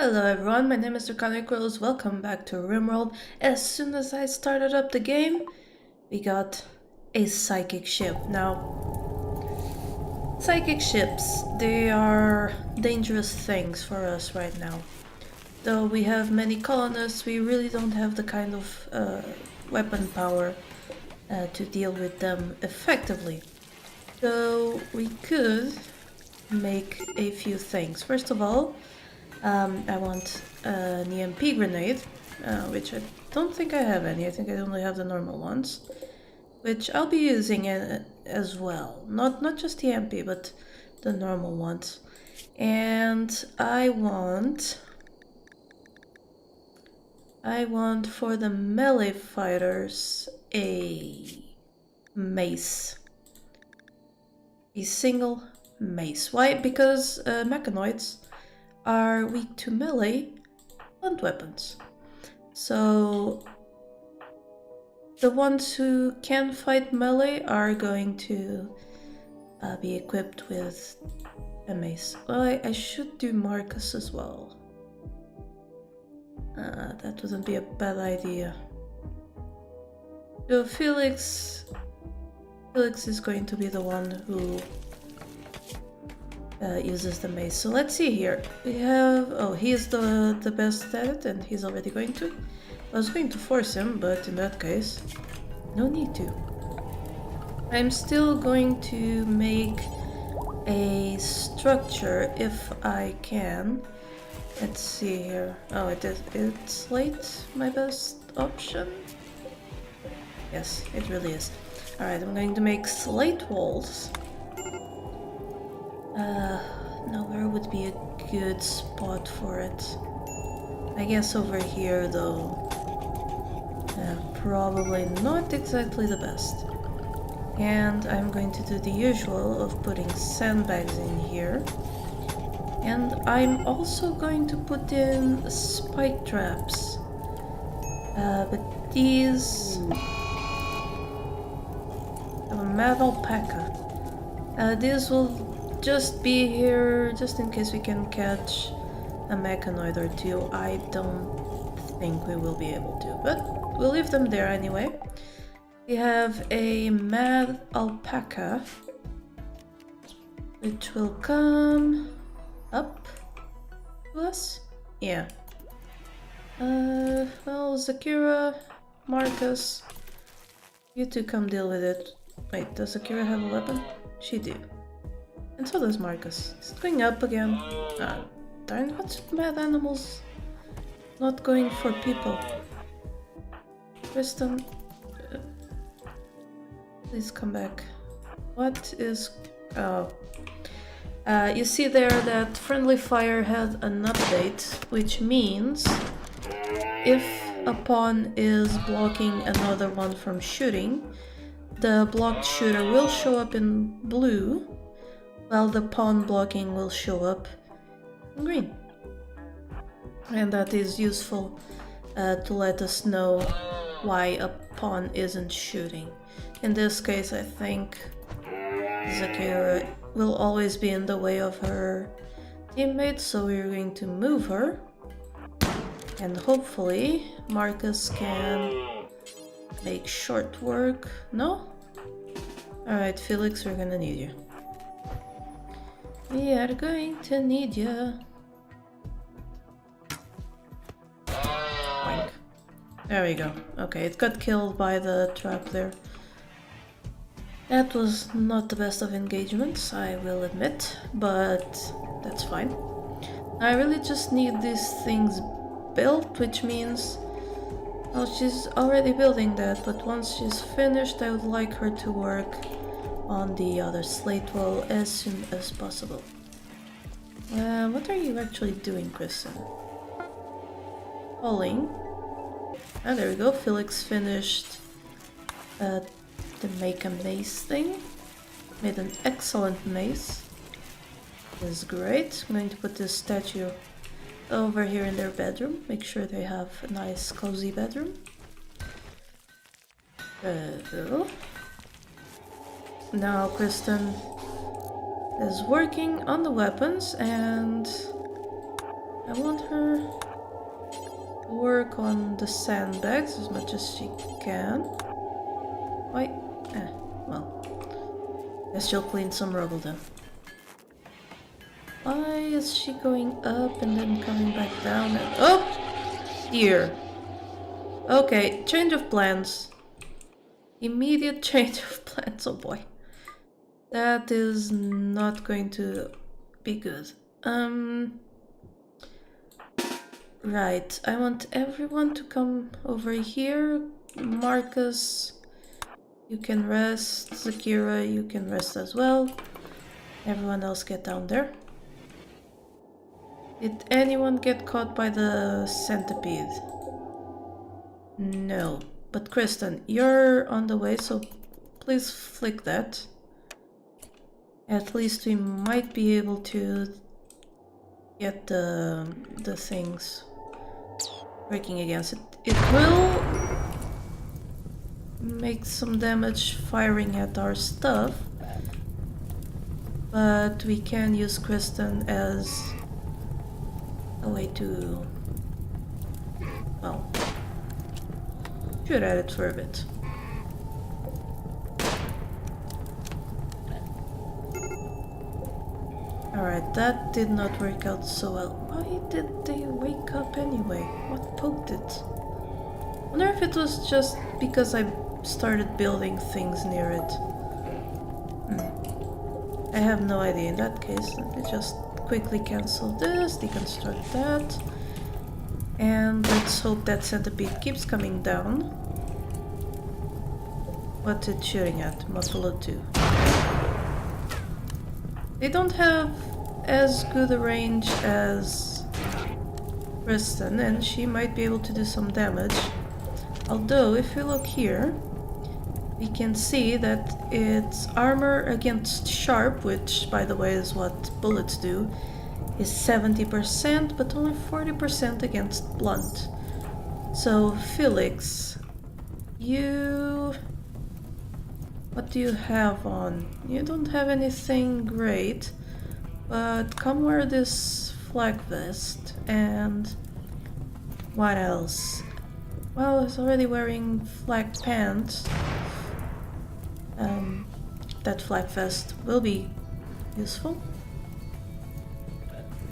Hello everyone, my name is Draconicrose, welcome back to Rimworld. As soon as I started up the game, we got a psychic ship. Now, psychic ships, they are dangerous things for us right now. Though we have many colonists, we really don't have the kind of weapon power to deal with them effectively. So we could make a few things. First of all, I want an EMP grenade, which I don't think I have any. I think I only have the normal ones, which I'll be using as well. Not just EMP, but the normal ones. And I want for the melee fighters a mace. A single mace. Why? Because mechanoids are weak to melee blunt weapons. So the ones who can fight melee are going to be equipped with a mace. Well, I should do Marcus as well. That wouldn't be a bad idea. So Felix is going to be the one who uses the mace. So let's see here. We have... oh, he's the best at it and he's already going to. I was going to force him, but in that case, no need to. I'm still going to make a structure if I can. Let's see here. Oh, it's slate my best option? Yes, it really is. Alright, I'm going to make slate walls. Now where would be a good spot for it? I guess over here though. Probably not exactly the best. And I'm going to do the usual of putting sandbags in here. And I'm also going to put in spike traps. But these... a mad alpaca. These will just be here just in case we can catch a mechanoid or two. I don't think we will be able to, but we'll leave them there anyway. We have a mad alpaca, which will come up to us. Yeah. Well, Zakira, Marcus, you two come deal with it. Wait, does Zakira have a weapon? She do. And so does Marcus. Is it going up again? Ah, darn, what's with mad animals not going for people? Kristen, please come back. What is... oh. You see there that Friendly Fire had an update, which means if a pawn is blocking another one from shooting, the blocked shooter will show up in blue, while the pawn blocking will show up in green. And that is useful to let us know why a pawn isn't shooting. In this case, I think Zakira will always be in the way of her teammates, so we're going to move her. And hopefully Marcus can make short work. No? Alright, Felix, we're gonna need you. We are going to need you. Boink. There we go. Okay, it got killed by the trap there. That was not the best of engagements, I will admit, but that's fine. I really just need these things built, which means... well, she's already building that, but once she's finished, I would like her to work on the other slate wall as soon as possible. What are you actually doing, Kristen? Hauling. Ah, there we go. Felix finished the make a mace thing. Made an excellent mace. This is great. I'm going to put this statue over here in their bedroom. Make sure they have a nice cozy bedroom. Now Kristen is working on the weapons, and I want her to work on the sandbags as much as she can. Why? Well, guess she'll clean some rubble then. Why is she going up and then coming back down? And oh! Dear. Okay, change of plans. Immediate change of plans, oh boy. That is not going to be good. Right, I want everyone to come over here. Marcus, you can rest. Zakira, you can rest as well. Everyone else get down there. Did anyone get caught by the centipede? No. But Kristen, you're on the way, so please flick that. At least we might be able to get the things breaking against it. It will make some damage firing at our stuff, but we can use Kristen as a way to, well, shoot at it for a bit. Alright, that did not work out so well. Why did they wake up anyway? What poked it? I wonder if it was just because I started building things near it. I have no idea. In that case, let me just quickly cancel this, deconstruct that. And let's hope that centipede keeps coming down. What's it shooting at? Buffalo 2. They don't have as good a range as Kristen, and she might be able to do some damage. Although, if we look here, we can see that its armor against sharp, which by the way is what bullets do, is 70%, but only 40% against blunt. So, Felix, you... what do you have on? You don't have anything great, but come wear this flag vest. And what else? Well, he's already wearing flag pants. That flag vest will be useful.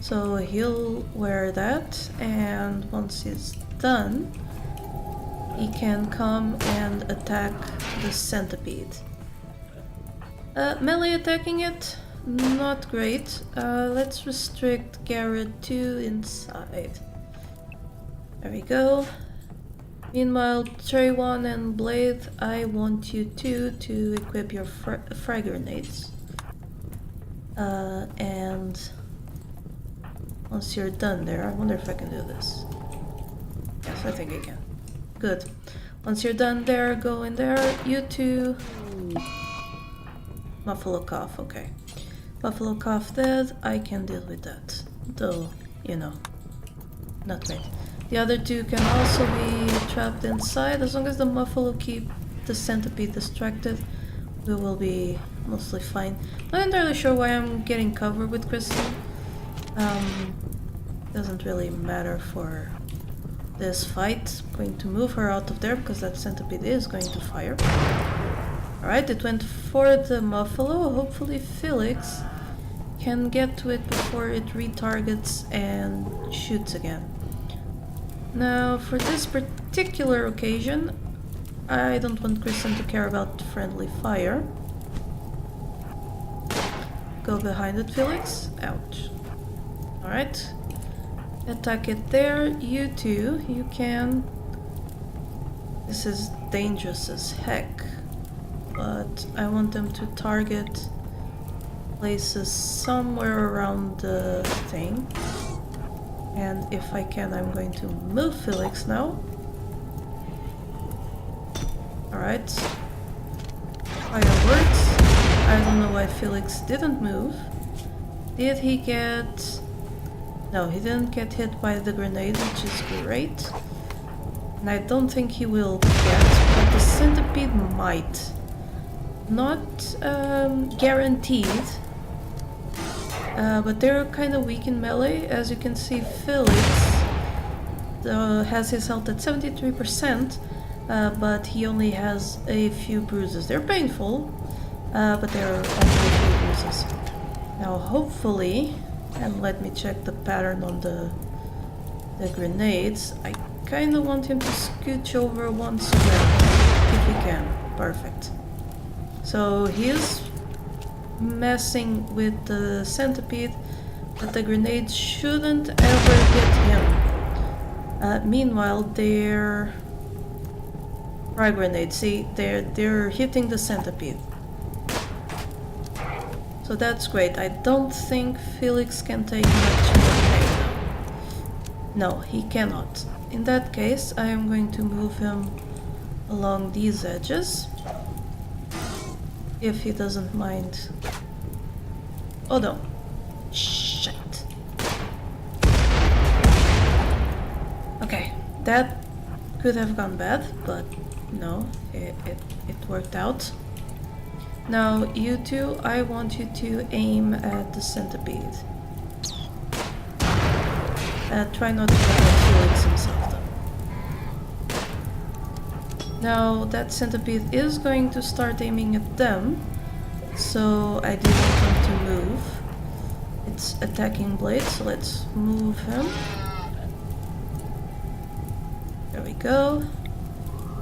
So he'll wear that, and once he's done, he can come and attack the centipede. Melee attacking it, not great. Let's restrict Garrett to inside. There we go. Meanwhile, Trayvon and Blade, I want you two to equip your frag grenades. And once you're done there, I wonder if I can do this. Yes, I think I can. Good. Once you're done there, go in there. You two... Buffalo cough, okay. Buffalo cough dead, I can deal with that. Though, you know, not great. The other two can also be trapped inside. As long as the Buffalo keep the centipede distracted, we will be mostly fine. Not entirely sure why I'm getting cover with Kristen. Doesn't really matter for this fight. I'm going to move her out of there because that centipede is going to fire. Alright, it went for the Buffalo. Hopefully Felix can get to it before it retargets and shoots again. Now, for this particular occasion, I don't want Kristen to care about friendly fire. Go behind it, Felix. Ouch. Alright. Attack it there. You two, you can... This is dangerous as heck. But I want them to target places somewhere around the thing. And if I can, I'm going to move Felix now. Alright. Fireworks. I don't know why Felix didn't move. Did he get... No, he didn't get hit by the grenade, which is great. And I don't think he will get, but the centipede might. Not guaranteed. but they're kind of weak in melee. As you can see, Felix has his health at 73%, but he only has a few bruises. They're painful, but they're only a few bruises. Now hopefully, and let me check the pattern on the grenades, I kind of want him to scooch over once around, if he can. Perfect. So he is messing with the centipede, but the grenades shouldn't ever hit him. Meanwhile, their frag grenades, see, they're hitting the centipede. So that's great. I don't think Felix can take much more pain now. No, he cannot. In that case, I am going to move him along these edges, if he doesn't mind. Oh no. Shit. Okay, that could have gone bad, but no, it worked out. Now, you two, I want you to aim at the centipede. Try not to hit Felix himself, though. Now, that centipede is going to start aiming at them, so I didn't want them to move. It's attacking blade, so let's move him. There we go.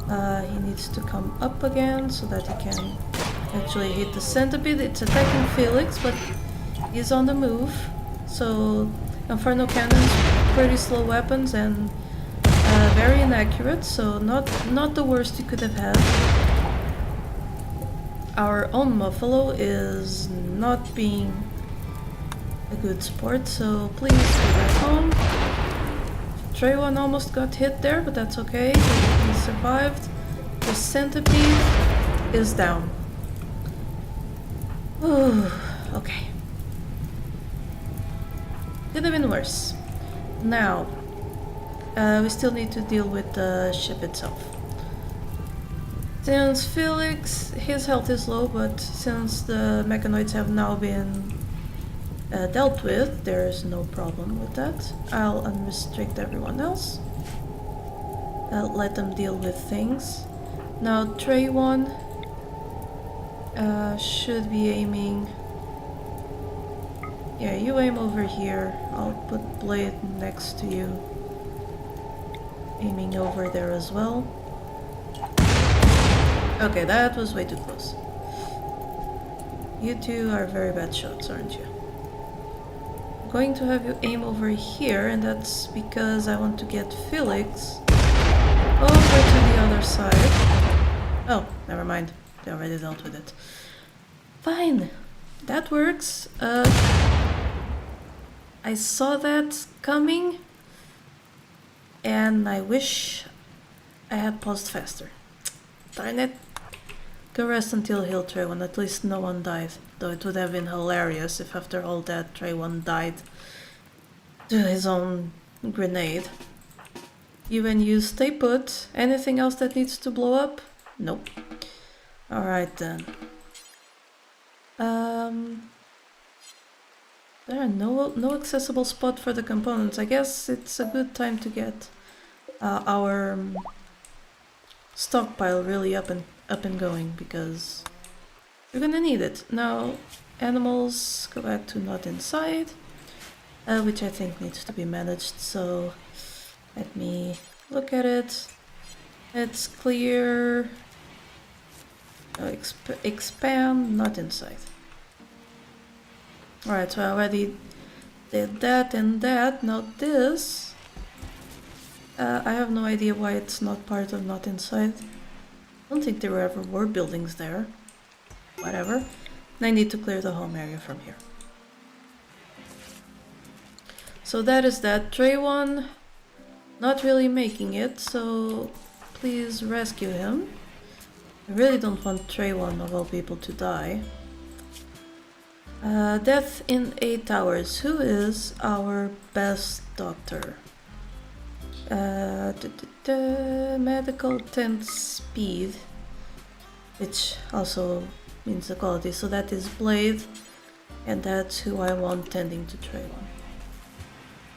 He needs to come up again so that he can actually hit the centipede. It's attacking Felix, but he's on the move. So Inferno Cannons, pretty slow weapons and very inaccurate, so not the worst you could have had. Our own Muffalo is not being a good sport, so please go back home. Trayvon almost got hit there, but that's okay. He survived. The centipede is down. Ooh, okay. Could have been worse. Now, we still need to deal with the ship itself. Since Felix, his health is low, but since the mechanoids have now been dealt with, there's no problem with that. I'll unrestrict everyone else. I'll let them deal with things. Now Trayvon should be aiming... Yeah, you aim over here. I'll put blade next to you. Aiming over there as well. Okay, that was way too close. You two are very bad shots, aren't you? I'm going to have you aim over here, and that's because I want to get Felix over to the other side. Oh, never mind. They already dealt with it. Fine. That works. I saw that coming, and I wish I had paused faster. Darn it. Go rest until he'll Trayvon. At least no one died. Though it would have been hilarious if after all that Trayvon died to his own grenade. You and you stay put. Anything else that needs to blow up? Nope. Alright then. There are no accessible spot for the components. I guess it's a good time to get our stockpile really up and going, because you're gonna need it. Now, animals go back to not inside, which I think needs to be managed, so let me look at it. It's clear. Expand, not inside. Alright, so I already did that and that. Now this, I have no idea why it's not part of not inside. I don't think there ever were buildings there. Whatever. And I need to clear the home area from here. So that is that. Trayvon not really making it, so please rescue him. I really don't want Trayvon of all people to die. Death in 8 hours. Who is our best doctor? Medical 10 speed, which also means the quality, so that is blade. and that's who I want tending to Tray 1.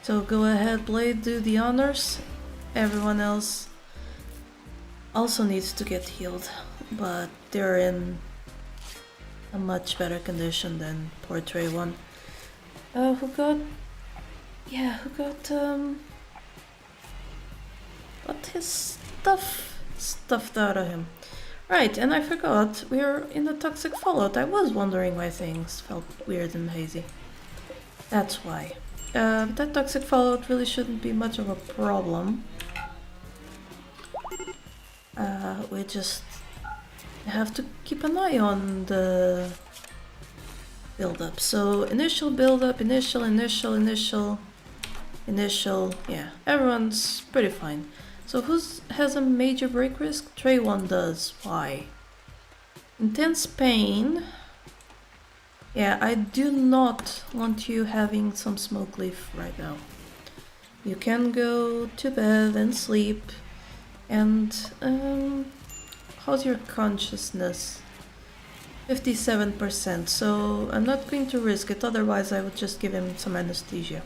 So go ahead, Blade, do the honors. Everyone else also needs to get healed, but they're in a much better condition than poor Tray 1. Who got his stuff stuffed out of him. Right, and I forgot, we're in the toxic fallout. I was wondering why things felt weird and hazy. That's why. That toxic fallout really shouldn't be much of a problem. We just have to keep an eye on the build-up. So initial build-up, initial, yeah, everyone's pretty fine. So who has a major break risk? Tray 1 does. Why? Intense pain. Yeah, I do not want you having some smoke leaf right now. You can go to bed and sleep. And how's your consciousness? 57%, so I'm not going to risk it, otherwise I would just give him some anesthesia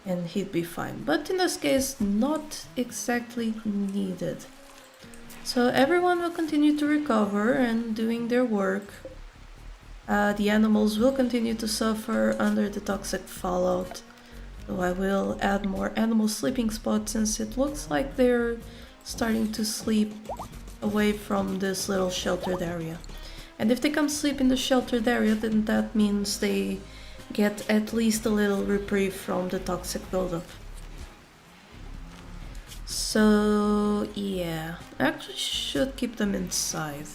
and he'd be fine. But in this case, not exactly needed. So everyone will continue to recover and doing their work. The animals will continue to suffer under the toxic fallout, so I will add more animal sleeping spots since it looks like they're starting to sleep away from this little sheltered area. And if they come sleep in the sheltered area, then that means they get at least a little reprieve from the toxic buildup. So yeah, I actually should keep them inside.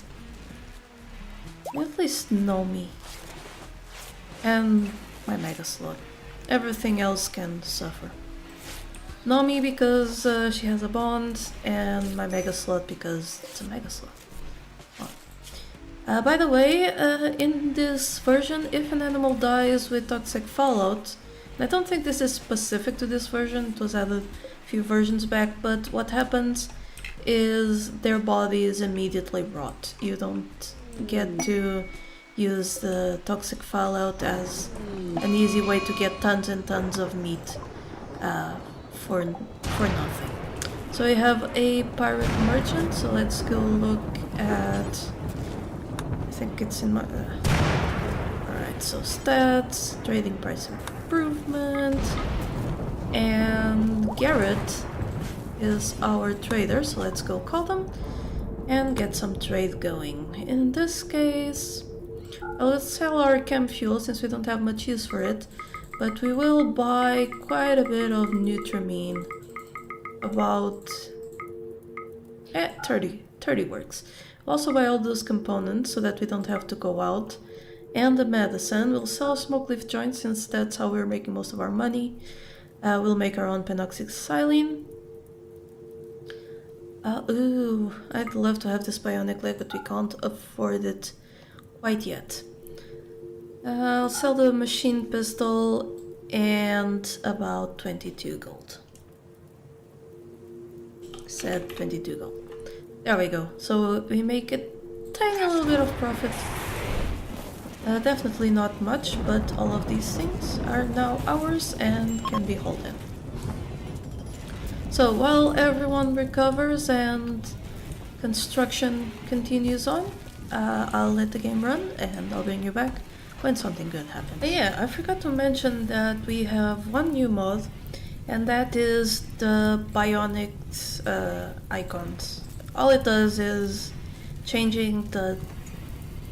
At least know me. And my mega slot. Everything else can suffer. Nomi because she has a bond, and my mega slot because it's a mega slot. By the way, in this version, if an animal dies with toxic fallout, and I don't think this is specific to this version, it was added a few versions back, but what happens is their body is immediately rot. You don't get to use the toxic fallout as an easy way to get tons and tons of meat for nothing. So we have a pirate merchant, so let's go look at, I think it's in my, alright, so stats, trading price improvement, and Garrett is our trader, so let's go call them and get some trade going. In this case, let's sell our chem fuel since we don't have much use for it. But we will buy quite a bit of Nutramine, about 30 works. We'll also buy all those components so that we don't have to go out. And the medicine, we'll sell smoke leaf joints since that's how we're making most of our money. We'll make our own penoxyxylene. Ooh, I'd love to have this bionic leg, but we can't afford it quite yet. I'll sell the machine pistol and about 22 gold. Said 22 gold. There we go. So we make a tiny little bit of profit. Definitely not much, but all of these things are now ours and can be held in. So while everyone recovers and construction continues on, I'll let the game run and I'll bring you back when something good happens. Yeah, I forgot to mention that we have one new mod, and that is the bionic icons. All it does is changing the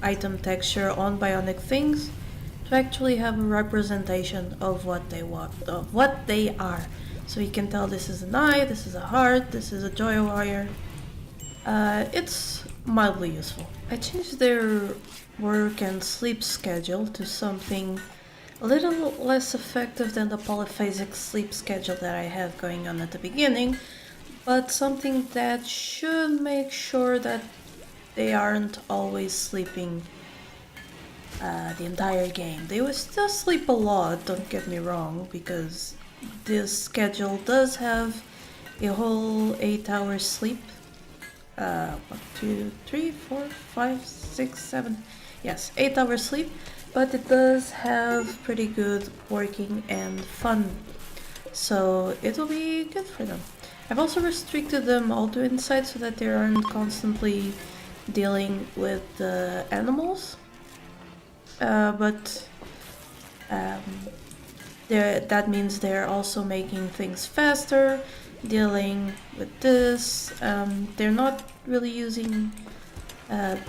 item texture on bionic things to actually have a representation of what they are. So you can tell this is an eye, this is a heart, this is a joy wire. It's mildly useful. I changed their work and sleep schedule to something a little less effective than the polyphasic sleep schedule that I had going on at the beginning, but something that should make sure that they aren't always sleeping the entire game. They will still sleep a lot, don't get me wrong, because this schedule does have a whole 8 hours sleep. 1, 2, 3, 4, 5, 6, 7. Yes, 8 hours sleep. but it does have pretty good working and fun, so it'll be good for them. I've also restricted them all to inside so that they aren't constantly dealing with the animals, but that means they're also making things faster, dealing with this. They're not really using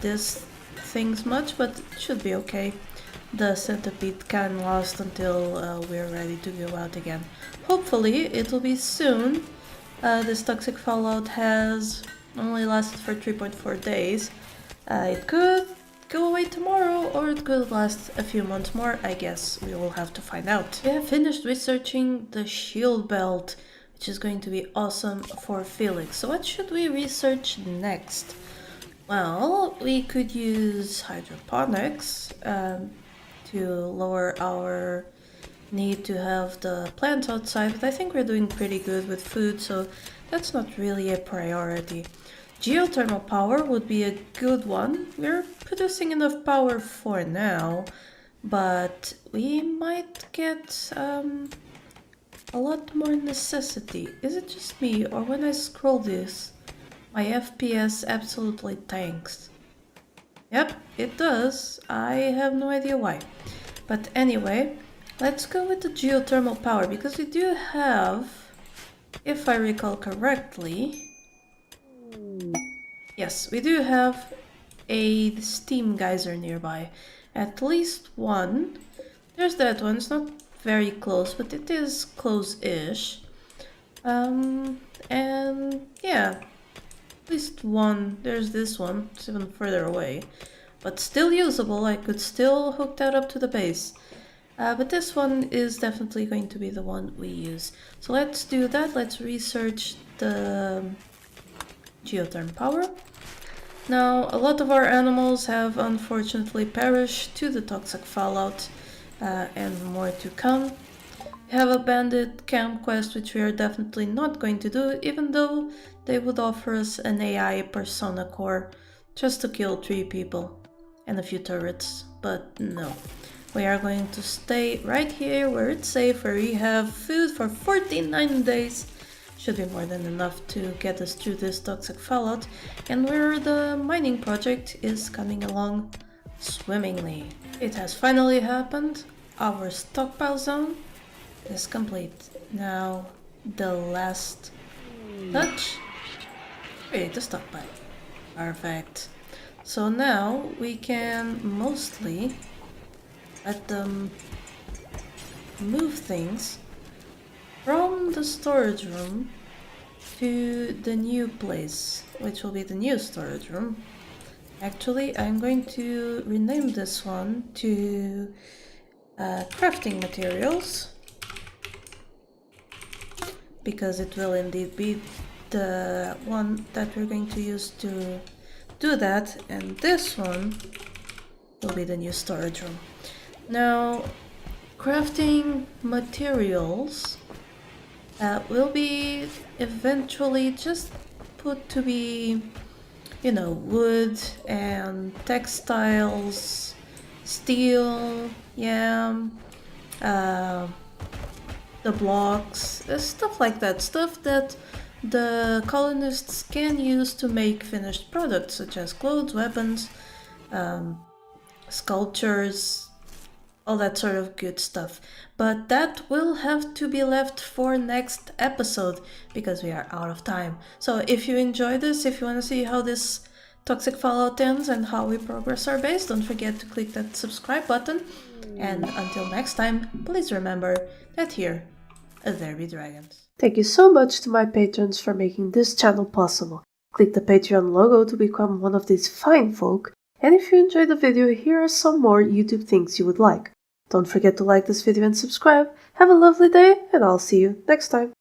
these things much, but it should be okay. The centipede can last until we're ready to go out again. Hopefully it'll be soon. This toxic fallout has only lasted for 3.4 days. It could go away tomorrow, or it could last a few months more. I guess we will have to find out. We have finished researching the shield belt, which is going to be awesome for Felix. So what should we research next? Well, we could use hydroponics to lower our need to have the plants outside, but I think we're doing pretty good with food, so that's not really a priority. Geothermal power would be a good one. We're producing enough power for now, but we might get a lot more necessity. Is it just me, or when I scroll this, my FPS absolutely tanks? Yep, it does. I have no idea why. But anyway, let's go with the geothermal power, because we do have, if I recall correctly, yes, we do have a steam geyser nearby. At least one. There's that one. It's not very close, but it is close-ish. And yeah, at least one. There's this one. It's even further away, but still usable. I could still hook that up to the base. But this one is definitely going to be the one we use. So let's do that. Let's research the geothermal power. Now, a lot of our animals have unfortunately perished to the toxic fallout, and more to come. We have a bandit camp quest, which we are definitely not going to do, even though they would offer us an AI persona core just to kill 3 people and a few turrets, but no. We are going to stay right here where it's safe, where we have food for 49 days. Should be more than enough to get us through this toxic fallout, and where the mining project is coming along swimmingly. It has finally happened. Our stockpile zone is complete. Now, the last touch. Create the stockpile. Perfect. So now we can mostly let them move things from the storage room to the new place, which will be the new storage room. Actually, I'm going to rename this one to crafting materials, because it will indeed be the one that we're going to use to do that, and this one will be the new storage room. Now, crafting materials will be eventually just put to be, you know, wood and textiles, steel, the blocks, stuff like that, stuff that the colonists can use to make finished products such as clothes, weapons, sculptures, all that sort of good stuff. But that will have to be left for next episode, because we are out of time. So if you enjoy this, if you want to see how this toxic fallout ends and how we progress our base, don't forget to click that subscribe button. And until next time, please remember that here, there be dragons. Thank you so much to my patrons for making this channel possible. Click the Patreon logo to become one of these fine folk. And if you enjoyed the video, here are some more YouTube things you would like. Don't forget to like this video and subscribe. Have a lovely day, and I'll see you next time.